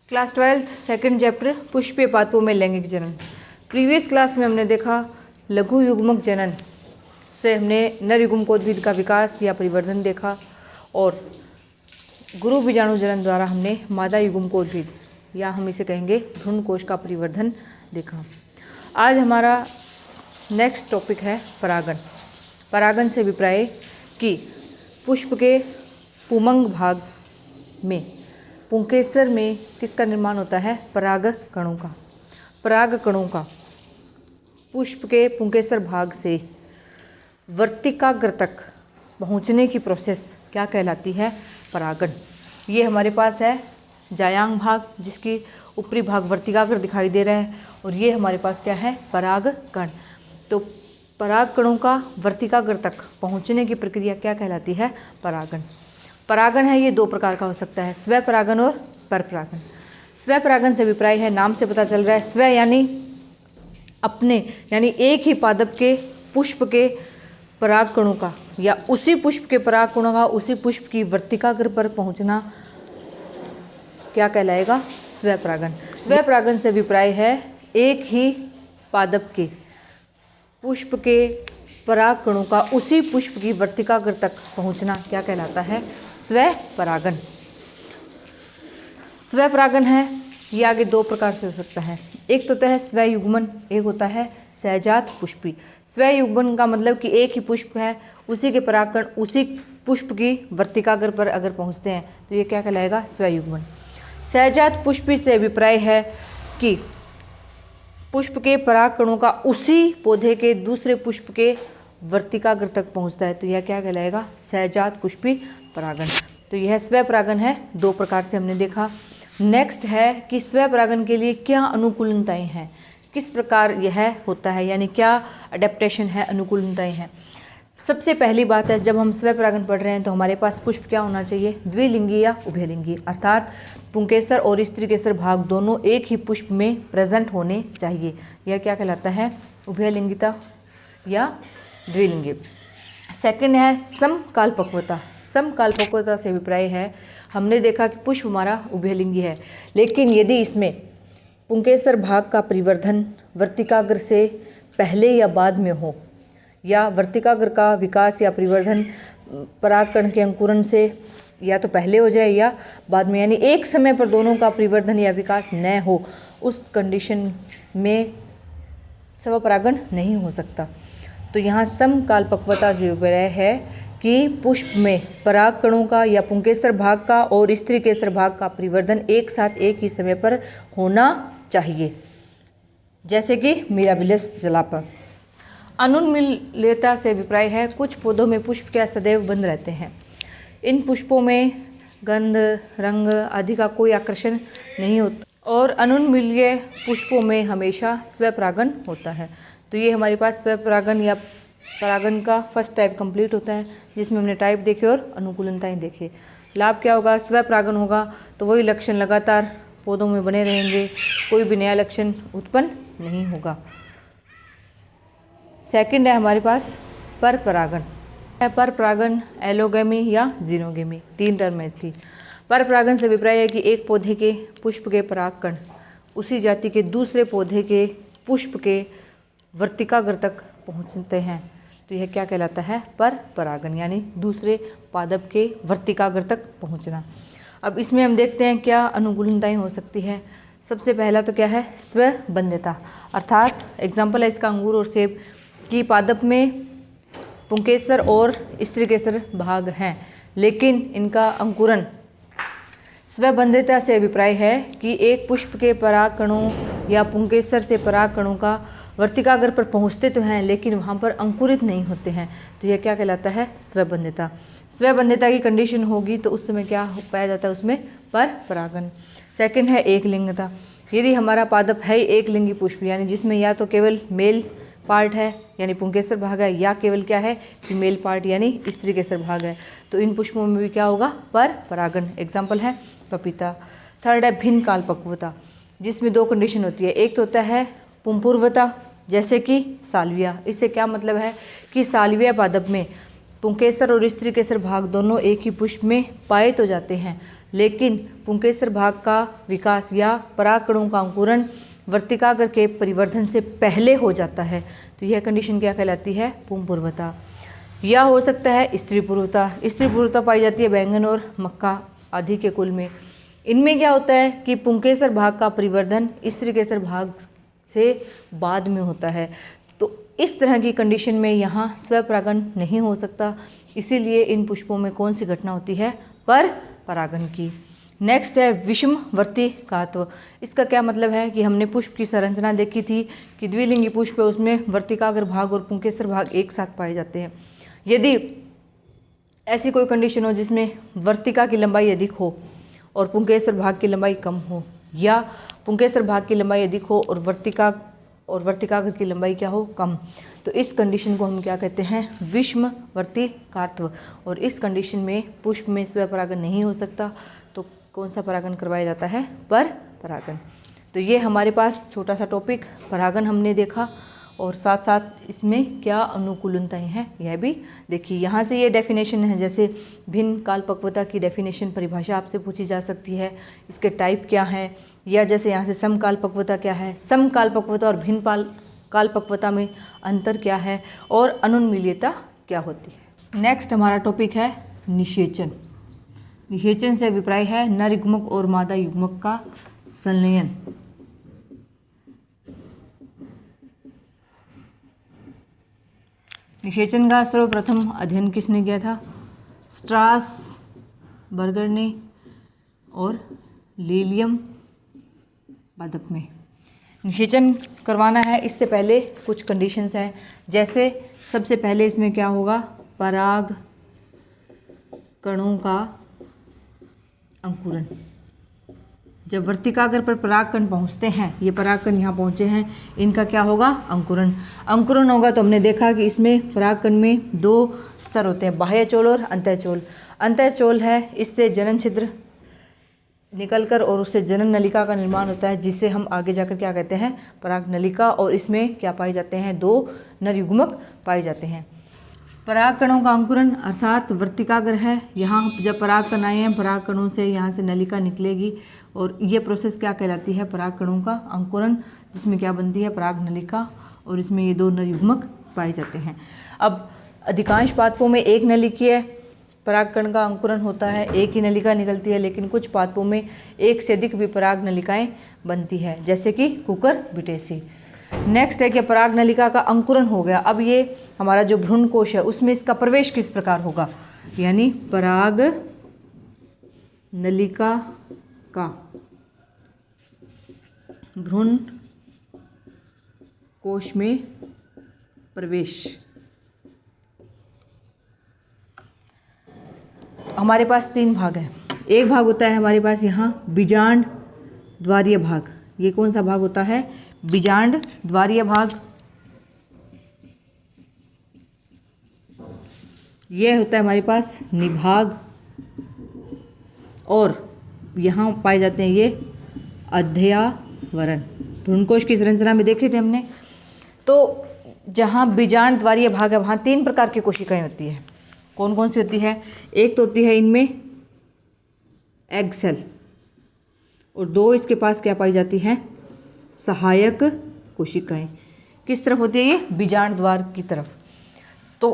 Class 12 second chapter पुष्पीय पादपों में लैंगिक जनन। प्रीवियस क्लास में हमने देखा लघु युग्मक जनन से हमने नर युग्मकोद्भिद का विकास या परिवर्धन देखा और गुरु बीजाणु जनन द्वारा हमने मादा युग्मकोद्भिद या हम इसे कहेंगे भ्रूण कोश का परिवर्धन देखा। आज हमारा नेक्स्ट टॉपिक है परागण। परागण से अभिप्राय कि पुष्प के पुमंग भाग में पुंकेसर में किसका निर्माण होता है? पराग कणों का। पराग कणों का पुष्प के पुंकेसर भाग से वर्तिकाग्र तक पहुंचने की प्रोसेस क्या कहलाती है? परागण। ये हमारे पास है जायांग भाग जिसकी ऊपरी भाग वर्तिकाग्र दिखाई दे रहा है और ये हमारे पास क्या है? पराग कण। तो पराग कणों का वर्तिकाग्र तक पहुंचने की प्रक्रिया क्या कहलाती है? परागण। परागण है ये दो प्रकार का हो सकता है, स्व परागण और पर परागण। स्व परागण से अभिप्राय है, नाम से पता चल रहा है, स्व यानी अपने, यानी एक ही पादप के पुष्प के पराग कणों का या उसी पुष्प के पराग कणों का उसी पुष्प की वर्तिकाग्र पर पहुंचना क्या कहलाएगा? स्व परागण। स्व परागण से अभिप्राय है एक ही पादप के पुष्प के पराग कणों का उसी पुष्प की वर्तिकाग्र तक पहुंचना क्या कहलाता है? स्व परागण। स्व परागण है ये आगे दो प्रकार से हो सकता है। एक तो होता है स्व युग्मन, एक होता है सहजात पुष्पी। स्व युग्मन का मतलब कि एक ही पुष्प है, उसी के परागकण उसी पुष्प की वर्तिकाग्र पर अगर पहुंचते हैं तो ये क्या कहलाएगा? स्व युग्मन। सहजात पुष्पी से अभिप्राय है कि पुष्प के परागकणों का उसी पौधे के दूसरे पुष्प के वर्तिकाग्र तक पहुंचता है तो यह क्या कहलाएगा? सहजात पुष्पी परागण। तो यह स्व परागण है, दो प्रकार से हमने देखा। नेक्स्ट है कि स्व परागण के लिए क्या अनुकूलताएं हैं, किस प्रकार यह होता है, यानी क्या अडेप्टेशन है, अनुकूलताएं हैं। सबसे पहली बात है, जब हम स्व परागण पढ़ रहे हैं तो हमारे पास पुष्प क्या होना चाहिए? द्विलिंगी या उभयलिंगी, अर्थात पुंकेसर और स्त्रीकेसर भाग दोनों एक ही पुष्प में प्रेजेंट होने चाहिए। यह क्या कहलाता है? उभयलिंगिता या द्विलिंगी। सेकंड है समकालपक्वता। समकालपक्वता से अभिप्राय है, हमने देखा कि पुष्प हमारा उभयलिंगी है, लेकिन यदि इसमें पुंकेसर भाग का परिवर्धन वर्तिकाग्र से पहले या बाद में हो या वर्तिकाग्र का विकास या परिवर्धन परागकण के अंकुरण से या तो पहले हो जाए या बाद में, यानी एक समय पर दोनों का परिवर्धन या विकास न हो, उस कंडीशन में स्वपरागण नहीं हो सकता। तो यहाँ समकालपक्वता से अभिप्राय है कि पुष्प में पराग कणों का या पुंकेसर भाग का और स्त्रीकेसर भाग का परिवर्धन एक साथ एक ही समय पर होना चाहिए, जैसे कि मिराबिलिस जलापा। अनुन्मील्यता से अभिप्राय है, कुछ पौधों में पुष्प क्या सदैव बंद रहते हैं। इन पुष्पों में गंध, रंग आदि का कोई आकर्षण नहीं होता और अनुन्मील्य पुष्पों में हमेशा स्वपरागण होता है। तो ये हमारे पास स्वपरागण या परागण का फर्स्ट टाइप कंप्लीट होता है, जिसमें हमने टाइप देखे और अनुकूलताएं देखे। लाभ क्या होगा? स्वपरागण होगा तो वही लक्षण लगातार पौधों में बने रहेंगे, कोई भी नया लक्षण उत्पन्न नहीं होगा। सेकंड है हमारे पास पर परागण। पर परागण एलोगेमी या जीनोगेमी, तीन टर्म है इसकी। पर परागण से अभिप्राय है कि एक पौधे के पुष्प के परागकण उसी जाति के दूसरे पौधे के पुष्प के वर्तिकाग्र तक पहुंचते हैं तो यह क्या कहलाता है? पर परागण, यानी दूसरे पादप के वर्तिकाग्र तक पहुंचना। अब इसमें हम देखते हैं क्या अनुकूलताएं हो सकती है। सबसे पहला तो क्या है? स्वबंध्यता, अर्थात एग्जाम्पल है इसका अंगूर और सेब की पादप में पुंकेसर और स्त्रीकेसर भाग हैं, लेकिन इनका अंकुरण स्वबंध्यता से अभिप्राय है कि एक पुष्प के पराग कणों या पुंकेसर से पराग कणों का वर्तिकाग्र पर पहुंचते तो हैं लेकिन वहां पर अंकुरित नहीं होते हैं, तो यह क्या कहलाता है? स्वबंध्यता। स्वबंध्यता की कंडीशन होगी तो उस समय क्या पाया जाता है? उसमें पर परागण। सेकंड है एक लिंगता। यदि हमारा पादप है एक लिंगी पुष्प, यानी जिसमें या तो केवल मेल पार्ट है यानी पुंकेसर भाग है या केवल क्या है? फीमेल पार्ट यानी स्त्रीकेसर भाग है, तो इन पुष्पों में भी क्या होगा? पर परागण। एग्जाम्पल है पपीता। थर्ड है भिन्न कालपक्वता, जिसमें दो कंडीशन होती है। एक तो होता है पुंपूर्वता, जैसे कि साल्विया। इससे क्या मतलब है कि साल्विया पादप में पुंकेसर और स्त्रीकेसर भाग दोनों एक ही पुष्प में पाए तो जाते हैं, लेकिन पुंकेसर भाग का विकास या परागकणों का अंकुरण वर्तिकाग्र के परिवर्धन से पहले हो जाता है। तो यह कंडीशन क्या कहलाती है? पुंपूर्वता। या हो सकता है स्त्री पूर्वता। स्त्री पूर्वता पाई जाती है बैंगन और मक्का आदि के कुल में। इनमें क्या होता है कि पुंकेसर भाग का परिवर्धन स्त्रीकेसर भाग से बाद में होता है। तो इस तरह की कंडीशन में यहाँ स्वपरागण नहीं हो सकता, इसीलिए इन पुष्पों में कौन सी घटना होती है? पर परागण की। नेक्स्ट है विषमवर्तिकात्व। इसका क्या मतलब है कि हमने पुष्प की संरचना देखी थी कि द्विलिंगी पुष्प है, उसमें वर्तिकाग्र भाग और पुंकेसर भाग एक साथ पाए जाते हैं। यदि ऐसी कोई कंडीशन हो जिसमें वर्तिका की लंबाई अधिक हो और पुंकेसर भाग की लंबाई कम हो, या पुंकेसर भाग की लंबाई अधिक हो और वर्तिकाग्र की लंबाई क्या हो? कम, तो इस कंडीशन को हम क्या कहते हैं? विषमवर्तिकात्व। और इस कंडीशन में पुष्प में स्वपरागण नहीं हो सकता, तो कौन सा परागण करवाया जाता है? पर परागण। तो ये हमारे पास छोटा सा टॉपिक परागण हमने देखा, और साथ साथ इसमें क्या अनुकूलताएं हैं यह भी देखिए। यहाँ से ये डेफिनेशन है, जैसे भिन्न कालपक्वता की डेफिनेशन परिभाषा आपसे पूछी जा सकती है, इसके टाइप क्या हैं, या जैसे यहाँ से समकालपक्वता क्या है, समकालपक्वता और भिन्न कालपक्वता में अंतर क्या है, और अनुन्मील्यता क्या होती है। नेक्स्ट हमारा टॉपिक है निषेचन। निषेचन से अभिप्राय है नर युग्मक और मादा युग्मक का संलयन। निषेचन का सर्वप्रथम अध्ययन किसने किया था? स्ट्रासबर्गर ने और लिलियम बादप में। निषेचन करवाना है, इससे पहले कुछ कंडीशंस हैं, जैसे सबसे पहले इसमें क्या होगा? पराग कणों का अंकुरण। जब वर्तिकाग्र पर परागकण पहुंचते हैं, ये परागकण यहाँ पहुंचे हैं, इनका क्या होगा? अंकुरण। अंकुरण होगा तो हमने देखा कि इसमें परागकण में दो स्तर होते हैं, बाह्यचोल और अंतःचोल। अंतःचोल है, इससे जनन छिद्र निकलकर और उससे जनन नलिका का निर्माण होता है, जिसे हम आगे जाकर क्या कहते हैं? पराग नलिका। और इसमें क्या पाए जाते हैं? दो नर युग्मक पाए जाते हैं। परागकणों का अंकुरण अर्थात वर्तिकाग्र है, यहाँ जब परागकण आए हैं, परागकणों से यहाँ से नलिका निकलेगी, और ये प्रोसेस क्या कहलाती है? परागकणों का अंकुरण, जिसमें क्या बनती है? पराग नलिका, और इसमें ये दो नर युग्मक पाए जाते हैं। अब अधिकांश पादपों में एक नलिकीय परागकण का अंकुरण होता है, एक ही नलिका निकलती है, लेकिन कुछ पादपों में एक से अधिक भी पराग नलिकाएं बनती है, जैसे कि कुकुरबिटेसी। नेक्स्ट है कि पराग नलिका का अंकुरण हो गया, अब ये हमारा जो भ्रूण कोश है उसमें इसका प्रवेश किस प्रकार होगा? यानी पराग नलिका का भ्रूण कोश में प्रवेश। हमारे पास तीन भाग हैं। एक भाग होता है हमारे पास यहाँ बीजांड द्वारीय भाग। ये कौन सा भाग होता है? बीजांड द्वारीय भाग। यह होता है हमारे पास निभाग, और यहाँ पाए जाते हैं ये अध्ययावरण। भ्रूणकोश की संरचना में देखे थे हमने। तो जहाँ बीजांड द्वारीय भाग है वहाँ तीन प्रकार की कोशिकाएं होती है। कौन कौन सी होती है? एक तो होती है इनमें एग सेल, और दो इसके पास क्या पाई जाती हैं? सहायक कोशिकाएं। किस तरफ होती है ये? बीजांड द्वार की तरफ। तो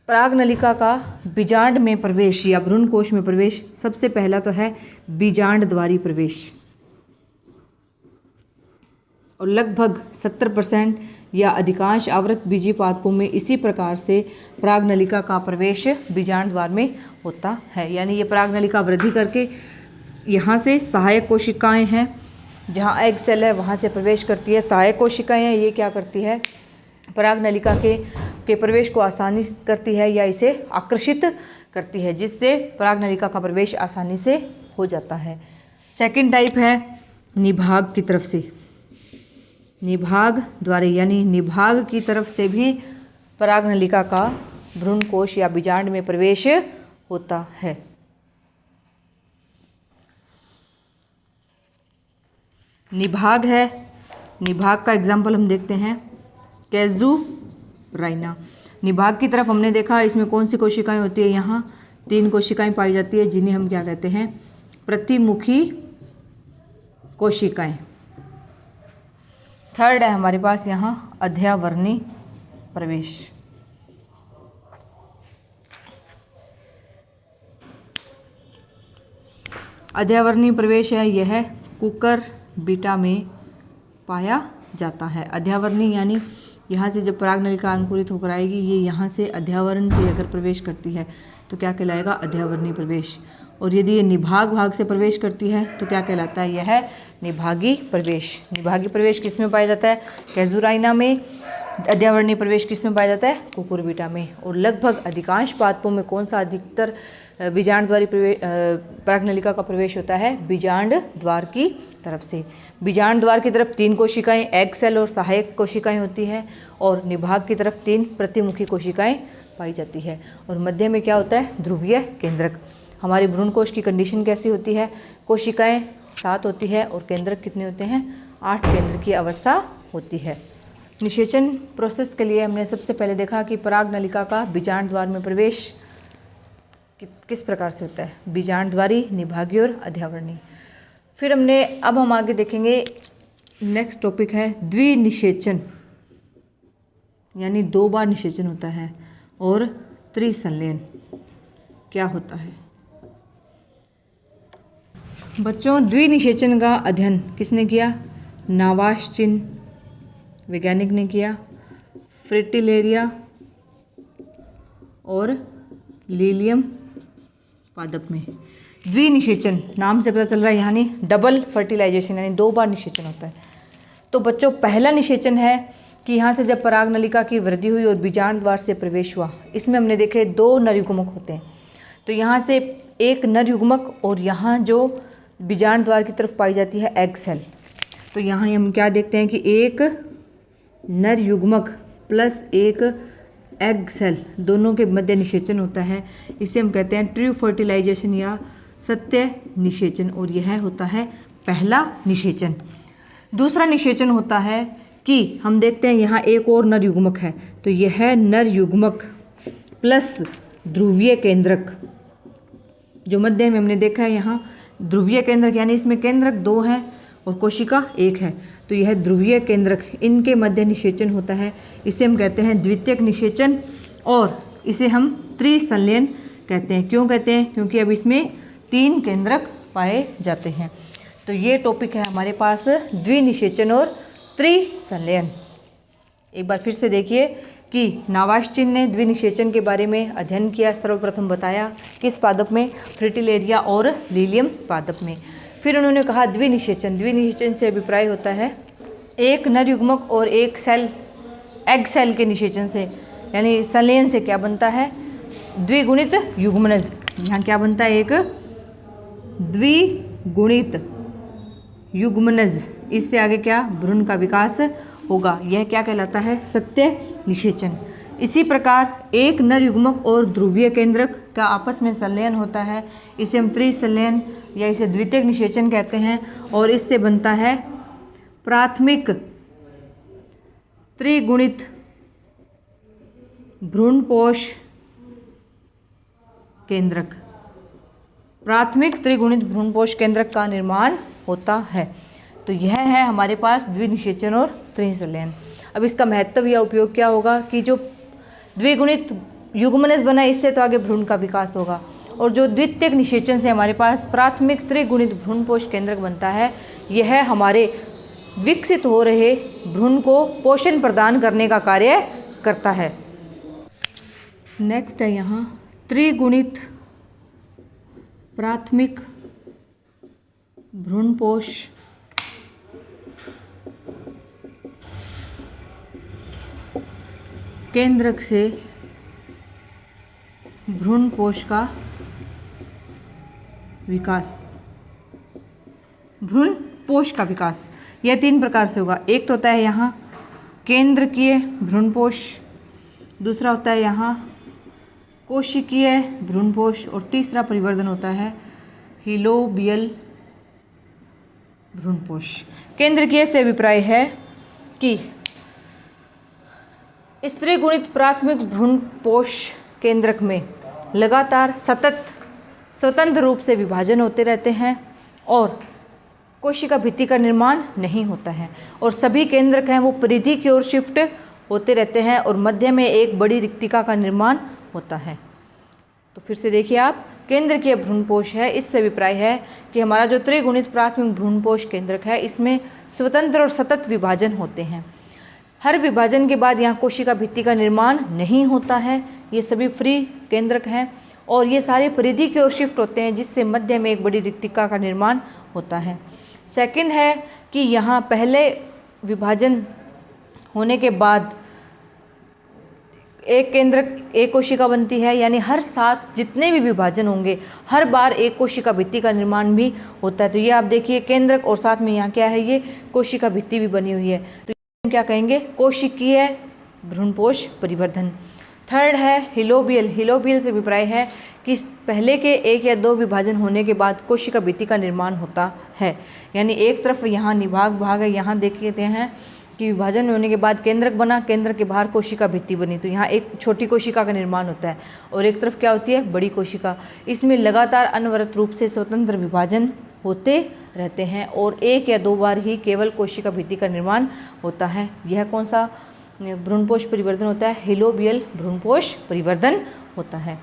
पराग नलिका का बीजांड में प्रवेश या भ्रूणकोश में प्रवेश, सबसे पहला तो है बीजांड द्वारी प्रवेश, और लगभग 70% या अधिकांश आवृत बीजी पादपों में इसी प्रकार से पराग नलिका का प्रवेश बीजांड द्वार में होता है। यानी ये पराग नलिका वृद्धि करके यहाँ से सहायक कोशिकाएं हैं, जहाँ एग सेल है वहाँ से प्रवेश करती है। सहायक कोशिकाएं हैं, ये क्या करती है? पराग नलिका के प्रवेश को आसानी करती है या इसे आकर्षित करती है, जिससे पराग नलिका का प्रवेश आसानी से हो जाता है। सेकंड टाइप है निभाग की तरफ से, निभाग द्वारा, यानी निभाग की तरफ से भी पराग नलिका का भ्रूणकोश या बीजांड में प्रवेश होता है। निभाग है, निभाग का एग्जाम्पल हम देखते हैं कैजुराइना। निभाग की तरफ हमने देखा इसमें कौन सी कोशिकाएं होती है? यहाँ 3 कोशिकाएं पाई जाती है जिन्हें हम क्या कहते हैं, प्रतिमुखी कोशिकाएं। थर्ड है हमारे पास यहाँ अध्यावरणी प्रवेश। अध्यावरणी प्रवेश है यह कुकर बीटा में पाया जाता है। अध्यावरणी यानी यहाँ से जब पराग नलिका अंकुरित होकर आएगी, ये यहाँ से अध्यावरण से अगर प्रवेश करती है तो क्या कहलाएगा, अध्यावरणी प्रवेश। और यदि ये निभाग भाग से प्रवेश करती है तो क्या कहलाता है, यह निभागी प्रवेश। निभागी प्रवेश किस में पाया जाता है, कैजुराइना में। अध्यावरणी प्रवेश किस में पाया जाता है, कुकुरबिटा में। और लगभग अधिकांश पादपों में कौन सा अधिकतर बीजांड द्वारी पराग नलिका का प्रवेश होता है, बीजांड द्वार की तरफ से। बीजांड द्वार की तरफ 3 कोशिकाएं एग सेल और सहायक कोशिकाएं होती हैं, और निभाग की तरफ 3 प्रतिमुखी कोशिकाएं पाई जाती है। और मध्य में क्या होता है, ध्रुवीय केंद्रक। हमारी भ्रूण कोश की कंडीशन कैसी होती है, कोशिकाएं 7 होती है और केंद्रक कितने होते हैं, 8 केंद्र की अवस्था होती है। निषेचन प्रोसेस के लिए हमने सबसे पहले देखा कि पराग नलिका का बीजांड द्वार में प्रवेश किस प्रकार से होता है, बीजांड द्वारी, निभागी और अध्यावरणी। फिर अब हम आगे देखेंगे, नेक्स्ट टॉपिक है द्विनिषेचन, यानी 2 बार निषेचन होता है। और त्रिसंलयन क्या होता है। बच्चों, द्विनिषेचन का अध्ययन किसने किया, नावाश्चिन वैज्ञानिक ने किया, फ्रिटिलेरिया और लीलियम पादप में। द्विनिषेचन नाम से पता चल रहा है, यानी डबल फर्टिलाइजेशन, यानी 2 बार निषेचन होता है। तो बच्चों, पहला निषेचन है कि यहाँ से जब पराग नलिका की वृद्धि हुई और बीजांड द्वार से प्रवेश हुआ, इसमें हमने देखे 2 नर युग्मक होते हैं। तो यहाँ से एक नर युग्मक और यहाँ जो बीजांड द्वार की तरफ पाई जाती है एग सेल। तो यहाँ हम क्या देखते हैं कि एक नर युग्मक प्लस एक एग सेल, दोनों के मध्य निषेचन होता है। इसे हम कहते हैं ट्रू फर्टिलाइजेशन या सत्य निषेचन, और यह होता है पहला निषेचन। दूसरा निषेचन होता है कि हम देखते हैं यहाँ एक और नर युग्मक है, तो यह नर युग्मक प्लस ध्रुवीय केंद्रक, जो मध्य में हमने देखा है यहाँ ध्रुवीय केंद्रक, यानी इसमें केंद्रक 2 हैं और कोशिका 1 है, तो यह ध्रुवीय केंद्रक, इनके मध्य निषेचन होता है। इसे हम कहते हैं द्वितीयक निषेचन, और इसे हम त्रिसंलयन कहते हैं। क्यों कहते हैं, क्योंकि अब इसमें 3 केंद्रक पाए जाते हैं। तो ये टॉपिक है हमारे पास द्विनिषेचन और त्रिसंलयन। एक बार फिर से देखिए कि नावाश्चिन ने द्विनिषेचन के बारे में अध्ययन किया, सर्वप्रथम बताया किस पादप में, फ्रिटिलेरिया और लीलियम पादप में। फिर उन्होंने कहा द्विनिषेचन, द्विनिषेचन से अभिप्राय होता है एक नर युग्मक और एक सेल एग सेल के निषेचन से, यानी संलयन से क्या बनता है, द्विगुणित युग्मनज। यहाँ क्या बनता है, एक द्विगुणित युग्मनज। इससे आगे क्या, भ्रूण का विकास होगा। यह क्या कहलाता है, सत्य निषेचन। इसी प्रकार एक नर युग्मक और ध्रुवीय केंद्रक का आपस में संलयन होता है, इसे हम त्रिसंलयन या इसे द्वितीयक निषेचन कहते हैं। और इससे बनता है प्राथमिक त्रिगुणित भ्रूणपोष केंद्रक। प्राथमिक त्रिगुणित भ्रूणपोष केंद्रक का निर्माण होता है। तो यह है हमारे पास द्विनिषेचन और त्रिसंलयन। अब इसका महत्व या उपयोग क्या होगा कि जो द्विगुणित युग्मनज बना, इससे तो आगे भ्रूण का विकास होगा, और जो द्वितीयक निषेचन से हमारे पास प्राथमिक त्रिगुणित भ्रूणपोष केंद्रक बनता है, यह हमारे विकसित हो रहे भ्रूण को पोषण प्रदान करने का कार्य करता है। नेक्स्ट है यहाँ त्रिगुणित प्राथमिक भ्रूणपोष केंद्रक से भ्रूणपोष का विकास। भ्रूणपोष का विकास यह 3 प्रकार से होगा। एक तो होता है यहाँ केंद्रकीय भ्रूणपोष, दूसरा होता है यहाँ कोशिकीय भ्रूणपोष, और तीसरा परिवर्धन होता है हिलोबियल भ्रूणपोष। केंद्रकीय से अभिप्राय है कि त्रिगुणित प्राथमिक भ्रूणपोष केंद्रक में लगातार सतत स्वतंत्र रूप से विभाजन होते रहते हैं और कोशिका भित्ति का निर्माण नहीं होता है, और सभी केंद्रक हैं वो परिधि की ओर शिफ्ट होते रहते हैं और मध्य में एक बड़ी रिक्तिका का निर्माण होता है। तो फिर से देखिए आप, केंद्रकीय भ्रूणपोष है, इससे अभिप्राय है कि हमारा जो त्रिगुणित प्राथमिक भ्रूणपोष केंद्रक है इसमें स्वतंत्र और सतत विभाजन होते हैं। हर विभाजन के बाद यहाँ कोशिका भित्ति का निर्माण नहीं होता है। ये सभी फ्री केंद्रक हैं और ये सारे परिधि की ओर शिफ्ट होते हैं, जिससे मध्य में एक बड़ी रिक्तिका का निर्माण होता है। सेकंड है कि यहाँ पहले विभाजन होने के बाद एक केंद्रक एक कोशिका बनती है, यानी हर 7 जितने भी विभाजन होंगे हर बार एक कोशिका भित्ति का निर्माण भी होता है। तो ये आप देखिए केंद्रक और साथ में यहाँ क्या है, ये कोशिका भित्ति भी बनी हुई है। तो हम क्या कहेंगे, कोशिकीय भ्रूणपोष परिवर्धन। थर्ड है हिलोबियल। हिलोबियल से अभिप्राय है कि पहले के 1 या 2 विभाजन होने के बाद कोशिका भित्ति का निर्माण होता है, यानी एक तरफ यहाँ निभाग भाग है, यहाँ देख लेते हैं कि विभाजन होने के बाद केंद्रक बना, केंद्र के बाहर कोशिका भित्ति बनी, तो यहाँ एक छोटी कोशिका का निर्माण होता है और एक तरफ क्या होती है, बड़ी कोशिका। इसमें लगातार अनवरत रूप से स्वतंत्र विभाजन होते रहते हैं और 1 या 2 बार ही केवल कोशिका भित्ति का निर्माण होता है। यह कौन सा भ्रूणपोष परिवर्तन होता है, हिलोबियल भ्रूणपोष परिवर्तन होता है।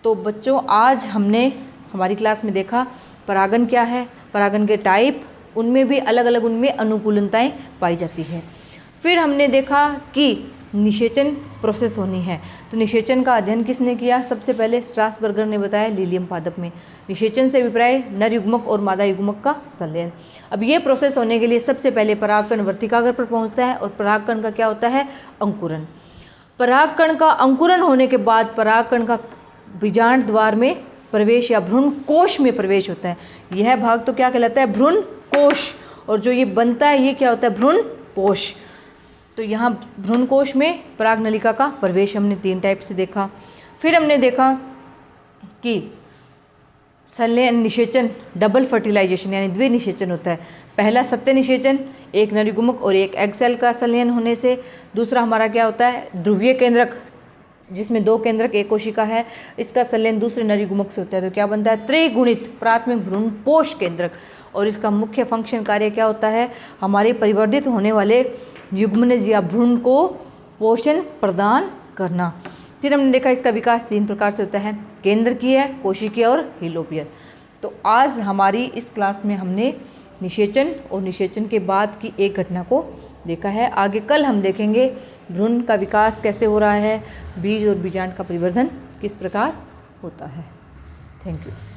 तो बच्चों आज हमने हमारी क्लास में देखा परागन क्या है, परागन के टाइप, उनमें भी अलग अलग उनमें अनुकूलताएं पाई जाती है। फिर हमने देखा कि निषेचन प्रोसेस होनी है, तो निषेचन का अध्ययन किसने किया, सबसे पहले स्ट्रासबर्गर ने बताया लीलियम पादप में। निषेचन से अभिप्राय नर युग्मक और मादा युग्मक का संलयन। अब ये प्रोसेस होने के लिए सबसे पहले परागकण वर्तिकाग्र पर पहुंचता है और परागकण का क्या होता है, अंकुरन। परागकण का अंकुरन होने के बाद परागकण का बीजांड द्वार में प्रवेश या भ्रूण कोश में प्रवेश होता है। यह भाग तो क्या कहलाता है, भ्रूण कोश, और जो ये बनता है ये क्या होता है, भ्रूण पोष। तो यहाँ भ्रूण कोश में पराग नलिका का प्रवेश हमने 3 टाइप से देखा। फिर हमने देखा कि संलयन निषेचन डबल फर्टिलाइजेशन यानी द्विनिषेचन होता है। पहला सत्य निषेचन, एक नर युग्मक और एक एग सेल का संलयन होने से। दूसरा हमारा क्या होता है, ध्रुवीय केंद्रक जिसमें 2 केंद्रक एक कोशिका है, इसका संलयन दूसरे नर युग्मक से होता है। तो क्या बनता है, त्रिगुणित प्राथमिक भ्रूणपोष केंद्रक, और इसका मुख्य फंक्शन कार्य क्या होता है, हमारे परिवर्धित होने वाले युग्मनज या भ्रूण को पोषण प्रदान करना। फिर हमने देखा इसका विकास 3 प्रकार से होता है, केंद्रकीय, कोशिकीय और हिलोबियल। तो आज हमारी इस क्लास में हमने निषेचन और निषेचन के बाद की एक घटना को देखा है। आगे कल हम देखेंगे भ्रूण का विकास कैसे हो रहा है, बीज और बीजांड का परिवर्धन किस प्रकार होता है। Thank you.